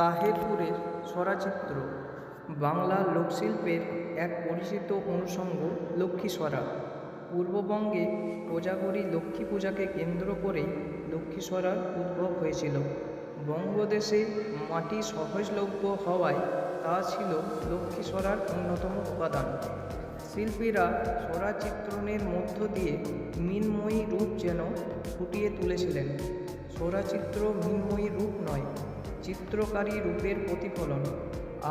তাহেরপুরের স্বরাচিত্র বাংলা লোকশিল্পের এক পরিচিত অনুষঙ্গ লক্ষ্মীস্বরা। পূর্ববঙ্গে কোজাগরী লক্ষ্মী পূজাকে কেন্দ্র করেই লক্ষ্মীস্বরার উদ্ভব হয়েছিল। বঙ্গদেশে মাটি সহজলভ্য হওয়ায় তা ছিল লক্ষ্মীস্বরার অন্যতম উপাদান। শিল্পীরা স্বরাচিত্রণের মধ্য দিয়ে মৃন্ময়ী রূপ যেন ফুটিয়ে তুলেছিলেন। স্বরাচিত্র মৃন্ময়ী রূপ নয়, চিত্রকারী রূপের প্রতিফলন।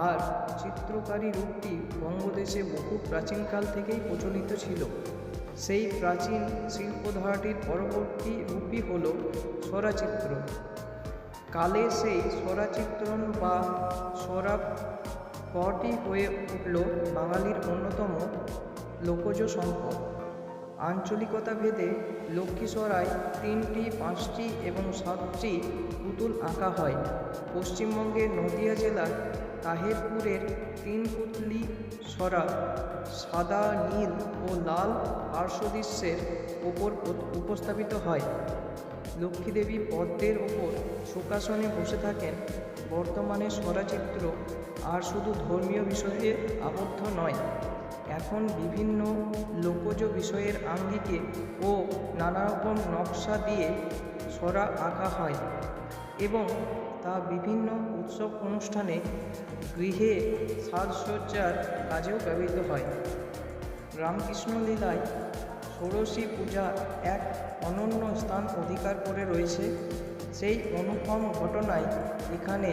আর চিত্রকারী রূপটি বঙ্গদেশে বহু প্রাচীনকাল থেকেই প্রচলিত ছিল। সেই প্রাচীন শিল্পধারাটির পরবর্তী রূপই হল স্বরাচিত্র। কালে সেই স্বরাচিত্রণ বা স্বরাপটি হয়ে উঠল বাঙালির অন্যতম লোকজ সম্পদ। আঞ্চলিকতা ভেদে লক্ষ্মীস্বরায় 3টি, 5টি এবং 7টি পুতুল আঁকা হয়। পশ্চিমবঙ্গের নদিয়া জেলার তাহেরপুরের 3 পুতলি স্বরা সাদা, নীল ও লাল পার্শ্বদৃশ্যের ওপর উপস্থাপিত হয়। লক্ষ্মীদেবী পদ্মের ওপর সুখাসনে বসে থাকেন। বর্তমানে স্বরাচিত্র আর শুধু ধর্মীয় বিষয়ে আবদ্ধ নয়, এখন বিভিন্ন লোকজ বিষয়ের আঙ্গিকে ও নানারকম নকশা দিয়ে স্বরা আঁকা হয় এবং তা বিভিন্ন উৎসব অনুষ্ঠানে, গৃহে সাজসজ্জার কাজেও ব্যবহৃত হয়। রামকৃষ্ণ লীলায় ষোড়শী পূজা এক অনন্য স্থান অধিকার করে রয়েছে। সেই অনুপম ঘটনায় এখানে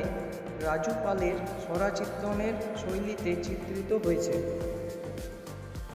রাজু পালের স্বরাচিত্রণের শৈলীতে চিত্রিত হয়েছে।